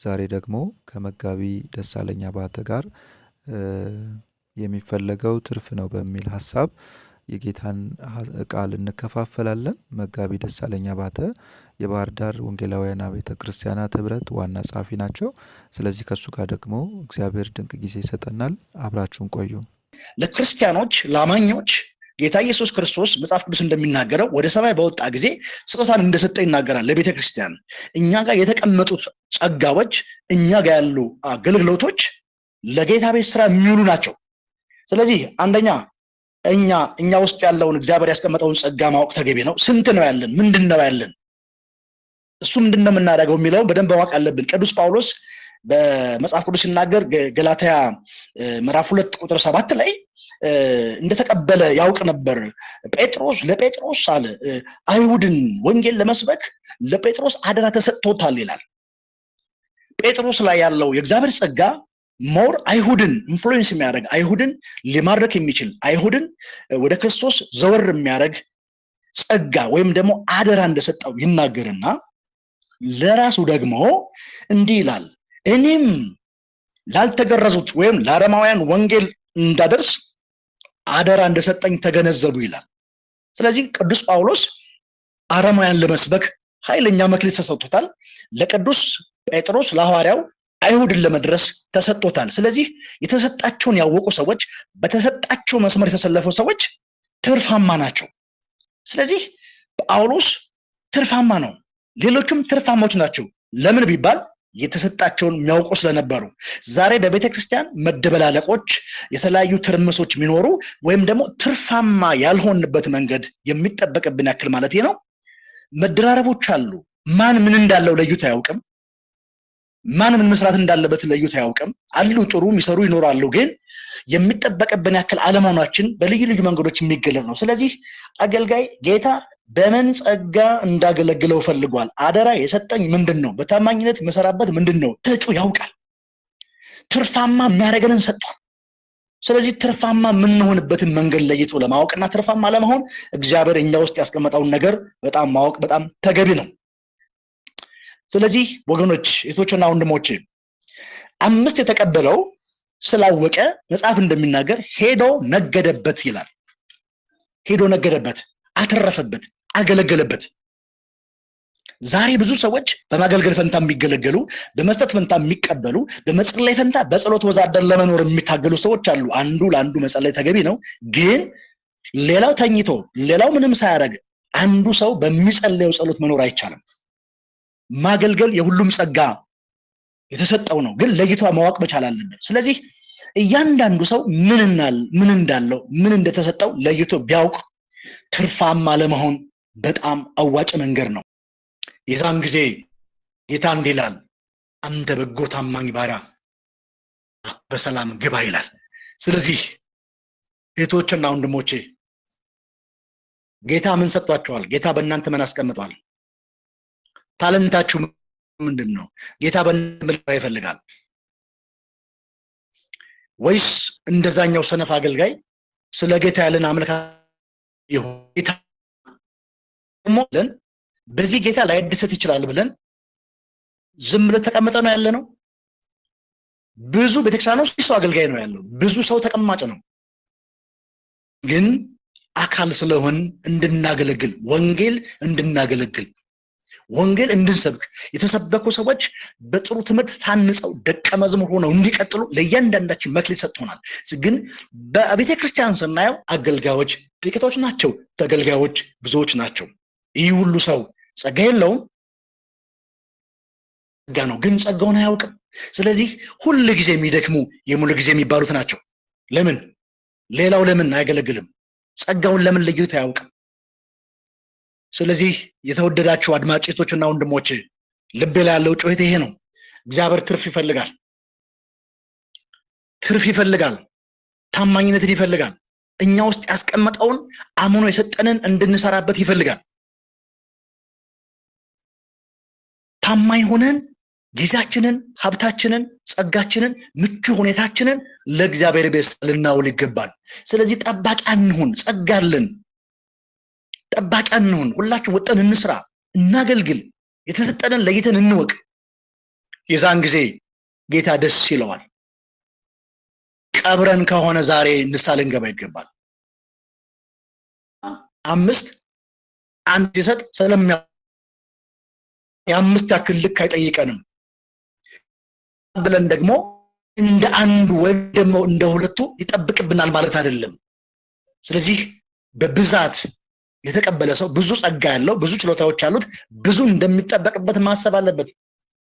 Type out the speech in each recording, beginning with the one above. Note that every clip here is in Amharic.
ዛሬ ደግሞ ከመጋቢ ደሳለኝ አባተ ጋር የሚፈለገው ትርፍ ነው በሚል ሐሳብ የጌታን ቃል እንከፋፈላለን። መጋቢ ደሳለኝ አባተ የባህር ዳር ወንጌላውያን ቤተ ክርስቲያናት ህብረት ዋና ጸሐፊ ናቸው። ስለዚህ ከሱ ጋር ደግሞ እግዚአብሔር ድንቅ ጊዜ ይሰጠናል። አብራችሁን ቆዩ። ለክርስቲያኖች ለአማኞች ጌታ ኢየሱስ ክርስቶስ መጽሐፍ ቅዱስ እንደሚናገረው ወደ ሰማይ በወጣ ጊዜ ስጦታን እንደሰጠ ይናገራል። ለቤተ ክርስቲያን እኛ ጋር የተቀመጡት ጸጋዎች፣ እኛ ጋር ያሉ አገልግሎቶች ለጌታ ቤት ስራ የሚውሉ ናቸው። ስለዚህ አንደኛ እኛ ውስጥ ያለውን እግዚአብሔር ያስቀመጠውን ጸጋ ማወቅ ተገቢ ነው። ስንት ነው ያለን? ምንድነው ያለን? እሱ ምንድነው የምናደርገው የሚለው በደንብ ማወቅ አለብን። ቅዱስ ጳውሎስ በመጽሐፍ ቅዱስ ሲናገር ገላትያ ምዕራፍ 2 ቁጥር 7 ላይ እንደተቀበለ ያውቅ ነበር። ለጴጥሮስ አለ አይሁድን ወንጌል ለመስበክ ለጴጥሮስ አደራ ተሰጥቶታል ይላል። ጴጥሮስ ላይ ያለው የእግዚአብሔር ጸጋ ሞር አይሁድን ኢንፍሉዌንስ የሚያደርግ አይሁድን ሊማርክ የሚችል አይሁድን ወደ ክርስቶስ ዘወር የሚያደርግ ጸጋ ወይም ደግሞ አደራ እንደሰጠው ይናገርና ለራሱ ደግሞ እንዲህ ይላል፣ እኔም ላልተገረዙት ወይም ለአረማውያን ወንጌል እንዳደርስ አደራ እንደሰጠኝ ተገነዘቡ ይላል። ስለዚህ ቅዱስ ጳውሎስ አረማውያን ለመስበክ ኃይለኛ መክሊት ተሰጥቶታል። ለቅዱስ ጴጥሮስ ለሐዋርያው አይሁድን ለመድረስ ተሰጥቶታል። ስለዚህ የተሰጣቸውን ያወቁ ሰዎች፣ በተሰጣቸው መስመር የተሰለፉ ሰዎች ትርፋማ ናቸው። ስለዚህ ጳውሎስ ትርፋማ ነው፣ ሌሎችም ትርፋሞች ናቸው። ለምን ቢባል የተሰጣቸውን የሚያውቁ ስለነበሩ። ዛሬ በቤተ ክርስቲያን መደበላለቆች፣ የተለያዩ ትርምሶች የሚኖሩ ወይም ደግሞ ትርፋማ ያልሆንበት መንገድ የሚጠበቅብን ያክል ማለት ነው። መደራረቦች አሉ። ማን ምን እንዳለው ለዩት አያውቅም። ማን ምን መስራት እንዳለበት ለዩት አያውቅም። አሉ ጥሩ የሚሰሩ ይኖራሉ፣ ግን የሚጠበቅብን ያክል አለመሆናችን በልዩ ልዩ መንገዶች የሚገለጽ ነው። ስለዚህ አገልጋይ ጌታ በምን ጸጋ እንዳገለግለው ፈልጓል፣ አደራ የሰጠኝ ምንድን ነው፣ በታማኝነት መሰራበት ምንድን ነው፣ ተጩ ያውቃል። ትርፋማ የሚያደርገንን ሰጥቷል። ስለዚህ ትርፋማ የምንሆንበትን መንገድ ለይቶ ለማወቅና ትርፋማ ለመሆን እግዚአብሔር እኛ ውስጥ ያስቀመጠውን ነገር በጣም ማወቅ በጣም ተገቢ ነው። ስለዚህ ወገኖች፣ እህቶችና ወንድሞች 5 የተቀበለው ስላወቀ መጽሐፍ እንደሚናገር ሄዶ ነገደበት ይላል። ሄዶ ነገደበት፣ አተረፈበት፣ አገለገለበት። ዛሬ ብዙ ሰዎች በማገልገል ፈንታ የሚገለገሉ፣ በመስጠት ፈንታ የሚቀበሉ፣ በመጸለይ ፈንታ በጸሎት ወዛደር ለመኖር የሚታገሉ ሰዎች አሉ። አንዱ ለአንዱ መጸለይ ተገቢ ነው፣ ግን ሌላው ተኝቶ ሌላው ምንም ሳያደርግ አንዱ ሰው በሚጸለየው ጸሎት መኖር አይቻልም። ማገልገል የሁሉም ጸጋ የተሰጠው ነው፣ ግን ለይቶ ማወቅ መቻል አለበት። ስለዚህ እያንዳንዱ ሰው ምን እንዳለው ምን እንደተሰጠው ለይቶ ቢያውቅ ትርፋማ ለመሆን በጣም አዋጭ መንገድ ነው። የዛን ጊዜ ጌታ እንዲህ ይላል፣ አንተ በጎ ታማኝ ባሪያ በሰላም ግባ ይላል። ስለዚህ እህቶችና ወንድሞቼ ጌታ ምን ሰጥቷቸዋል? ጌታ በእናንተ ምን አስቀምጧል? ታለንታችሁ ምንድን ነው? ጌታ በእናንተ ይፈልጋል ወይስ እንደዛኛው ሰነፍ አገልጋይ ስለ ጌታ ያለን አመለካከት ይሁን በዚህ ጌታ ላይ ደሰት ይችላል ብለን ዝም ብለን ተቀምጠ ነው ያለ ነው? ብዙ ቤተክርስቲያን ውስጥ ሰው አገልጋይ ነው ያለው፣ ብዙ ሰው ተቀማጭ ነው። ግን አካል ስለሆን እንድናገለግል ወንጌል እንድናገለግል ወንጌል እንድንሰብክ የተሰበኩ ሰዎች በጥሩ ትምህርት ታንጸው ደቀ መዝሙር ሆነው እንዲቀጥሉ ለእያንዳንዳችን መክሊት ሰጥቶናል። ግን በቤተ ክርስቲያን ስናየው አገልጋዮች ጥቂቶች ናቸው፣ ተገልጋዮች ብዙዎች ናቸው። ይህ ሁሉ ሰው ጸጋ የለውም፣ ጸጋ ነው ግን ጸጋውን አያውቅም። ስለዚህ ሁሉ ጊዜ የሚደክሙ የሙሉ ጊዜ የሚባሉት ናቸው። ለምን ሌላው ለምን አያገለግልም? ጸጋውን ለምን ለይቶ አያውቅም? ስለዚህ የተወደዳችሁ አድማጮችና ወንድሞች ልብ ላይ ያለው ጩኸት ይሄ ነው። እግዚአብሔር ትርፍ ይፈልጋል፣ ታማኝነትን ይፈልጋል። እኛ ውስጥ ያስቀመጠውን አምኖ የሰጠንን እንድንሰራበት ይፈልጋል። ታማኝ ሆነን ጊዜያችንን፣ ሀብታችንን፣ ጸጋችንን፣ ምቹ ሁኔታችንን ለእግዚአብሔር ቤት ልናውል ይገባል። ስለዚህ ጠባቂ አንሁን፣ ጸጋለን ጠባቂ አንሁን። ሁላችን ወጠን እንስራ፣ እናገልግል፣ የተሰጠንን ለይተን እንወቅ። የዛን ጊዜ ጌታ ደስ ይለዋል። ቀብረን ከሆነ ዛሬ ንስሐ ልንገባ ይገባል። 5 1 ሲሰጥ የ5 ያክል ልክ አይጠይቀንም ብለን ደግሞ እንደ አንዱ ወይም ደግሞ እንደ ሁለቱ ይጠብቅብናል ማለት አይደለም። ስለዚህ በብዛት የተቀበለ ሰው ብዙ ጸጋ ያለው ብዙ ችሎታዎች ያሉት ብዙ እንደሚጠበቅበት ማሰብ አለበት።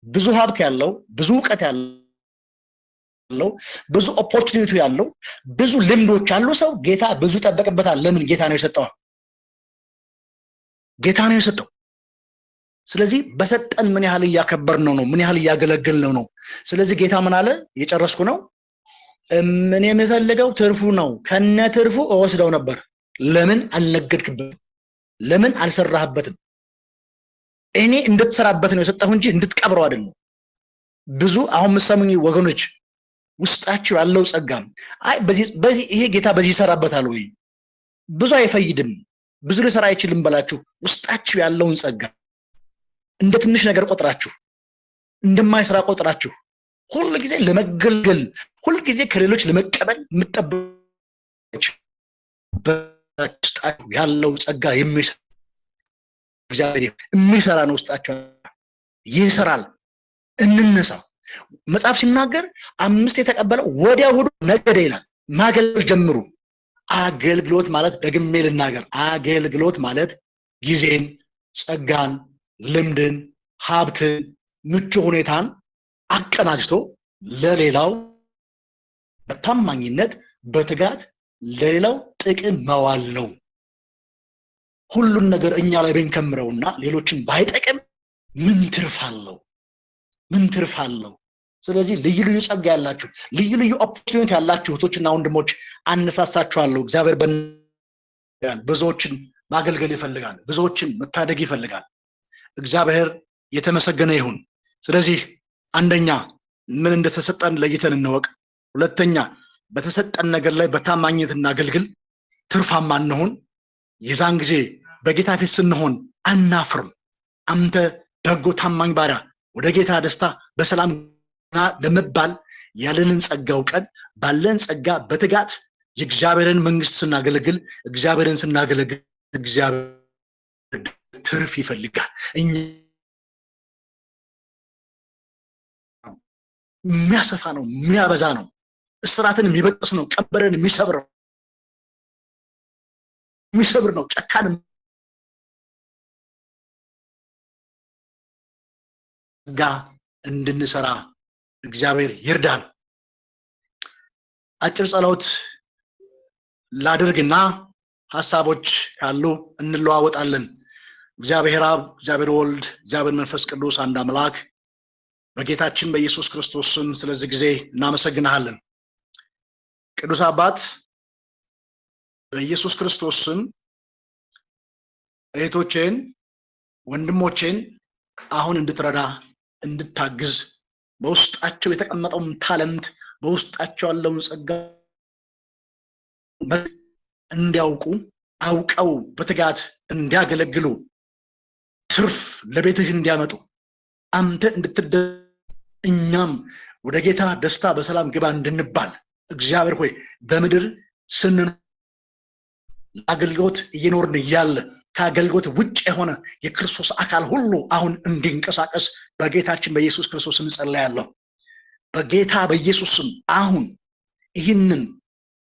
ብዙ ሀብት ያለው ብዙ ዕውቀት ያለው ብዙ ኦፖርቹኒቲ ያለው ብዙ ልምዶች ያለው ሰው ጌታ ብዙ ይጠበቅበታል። ለምን? ጌታ ነው የሰጠው። ጌታ ነው የሰጠው። ስለዚህ በሰጠን ምን ያህል እያከበርነው ነው? ምን ያህል እያገለገልነው ነው? ስለዚህ ጌታ ምን አለ? እየጨረስኩ ነው። ምን የምፈልገው ትርፉ ነው። ከነ ትርፉ እወስደው ነበር። ለምን አልነገድክበትም? ለምን አልሰራህበትም? እኔ እንድትሰራበት ነው የሰጠሁ እንጂ እንድትቀብረው አይደለም። ብዙ አሁን የምትሰሙኝ ወገኖች ውስጣችሁ ያለው ጸጋ አይ በዚህ ይሄ ጌታ በዚህ ይሰራበታል ወይ ብዙ አይፈይድም ብዙ ሊሰራ አይችልም በላችሁ ውስጣችሁ ያለውን ጸጋ እንደ ትንሽ ነገር ቆጥራችሁ እንደማይሰራ ቆጥራችሁ ሁሉ ጊዜ ለመገልገል ሁሉ ጊዜ ከሌሎች ለመቀበል የምትጠብቁ በውስጣችሁ ያለው ጸጋ የሚሰራ እግዚአብሔር የሚሰራ ነው። ውስጣችሁ ይሰራል። እንነሳ። መጽሐፍ ሲናገር 5 የተቀበለው ወዲያው ሁሉ ነገደ ይላል። ማገልገል ጀምሩ። አገልግሎት ማለት ደግሜ ልናገር፣ አገልግሎት ማለት ጊዜን፣ ጸጋን፣ ልምድን፣ ሀብትን፣ ምቹ ሁኔታን አቀናጅቶ ለሌላው በታማኝነት በትጋት ለሌላው ጥቅም መዋል ነው። ሁሉን ነገር እኛ ላይ ብንከምረውና ሌሎችን ባይጠቅም ምን ትርፍ አለው? ምን ትርፍ አለው? ስለዚህ ልዩ ልዩ ጸጋ ያላችሁ ልዩ ልዩ ኦፖርቹኒቲ ያላችሁ እህቶችና ወንድሞች አነሳሳችኋለሁ። እግዚአብሔር ብዙዎችን ማገልገል ይፈልጋል። ብዙዎችን መታደግ ይፈልጋል። እግዚአብሔር የተመሰገነ ይሁን። ስለዚህ አንደኛ ምን እንደተሰጠን ለይተን እንወቅ። ሁለተኛ በተሰጠን ነገር ላይ በታማኝነት እናገልግል፣ ትርፋማ እንሁን። የዛን ጊዜ በጌታ ፊት ስንሆን አናፍርም። አንተ በጎ ታማኝ ባሪያ ወደ ጌታ ደስታ በሰላም ለመባል ያለንን ጸጋ አውቀን ባለን ጸጋ በትጋት የእግዚአብሔርን መንግስት ስናገለግል እግዚአብሔርን ስናገለግል እግዚአብሔር ትርፍ ይፈልጋል። የሚያሰፋ ነው፣ የሚያበዛ ነው፣ እስራትን የሚበጥስ ነው፣ ቀንበርን የሚሰብር ነው፣ ጨካን ጋ እንድንሰራ እግዚአብሔር ይርዳን። አጭር ጸሎት ላድርግና ሐሳቦች ካሉ እንለዋወጣለን። እግዚአብሔር አብ፣ እግዚአብሔር ወልድ፣ እግዚአብሔር መንፈስ ቅዱስ አንድ አምላክ በጌታችን በኢየሱስ ክርስቶስ ስም ስለዚህ ጊዜ እናመሰግናለን። ቅዱስ አባት በኢየሱስ ክርስቶስ ስም እህቶቼን ወንድሞቼን አሁን እንድትረዳ እንድታግዝ በውስጣቸው የተቀመጠውን ታለንት በውስጣቸው ያለውን ጸጋ እንዲያውቁ አውቀው በትጋት እንዲያገለግሉ ትርፍ ለቤትህ እንዲያመጡ አንተ እንድትደሰት እኛም ወደ ጌታ ደስታ በሰላም ግባ እንድንባል እግዚአብሔር ሆይ በምድር ስንኖር አገልግሎት እየኖርን እያለ ከአገልግሎት ውጭ የሆነ የክርስቶስ አካል ሁሉ አሁን እንዲንቀሳቀስ በጌታችን በኢየሱስ ክርስቶስ እንጸልያለሁ። በጌታ በኢየሱስ ስም አሁን ይህንን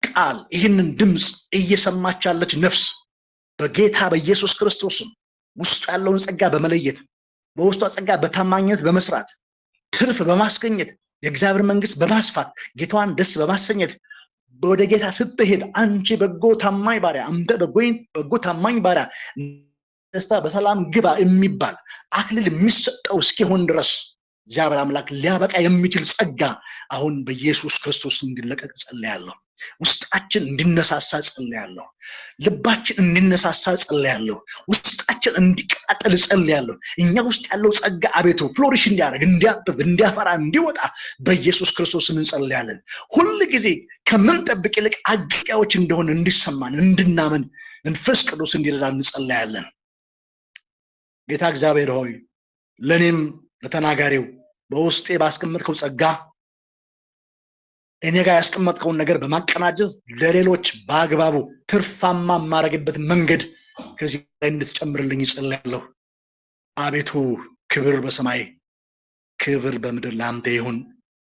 ቃል ይህንን ድምፅ እየሰማች ያለች ነፍስ በጌታ በኢየሱስ ክርስቶስ ስም ውስጥ ያለውን ጸጋ በመለየት በውስጧ ጸጋ በታማኝነት በመስራት ትርፍ በማስገኘት የእግዚአብሔር መንግስት በማስፋት ጌታዋን ደስ በማሰኘት ወደ ጌታ ስትሄድ አንቺ በጎ ታማኝ ባሪያ አንተ በጎ ታማኝ ባሪያ ደስታ በሰላም ግባ የሚባል አክሊል የሚሰጠው እስኪሆን ድረስ እግዚአብሔር አምላክ ሊያበቃ የሚችል ጸጋ አሁን በኢየሱስ ክርስቶስ እንዲለቀቅ ጸልያለሁ። ውስጣችን እንዲነሳሳ ጸልያለሁ። ልባችን እንዲነሳሳ ጸልያለሁ። ውስጣችን እንዲቃጠል ጸልያለሁ። እኛ ውስጥ ያለው ጸጋ አቤቱ ፍሎሪሽ እንዲያደርግ እንዲያብብ እንዲያፈራ እንዲወጣ በኢየሱስ ክርስቶስ እንጸልያለን። ሁሉ ጊዜ ከምንጠብቅ ይልቅ አገልጋዮች እንደሆነ እንዲሰማን እንድናምን መንፈስ ቅዱስ እንዲረዳ እንጸልያለን። ጌታ እግዚአብሔር ሆይ ለኔም ለተናጋሪው በውስጤ ባስቀመጥከው ጸጋ እኔ ጋር ያስቀመጥከውን ነገር በማቀናጀት ለሌሎች በአግባቡ ትርፋማ የማደርግበት መንገድ ከዚህ ላይ እንድትጨምርልኝ እጸልያለሁ። አቤቱ ክብር በሰማይ ክብር በምድር ለአንተ ይሁን።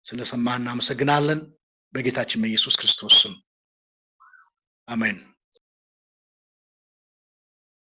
ስለሰማህን እናመሰግናለን። በጌታችን በኢየሱስ ክርስቶስ ስም አሜን።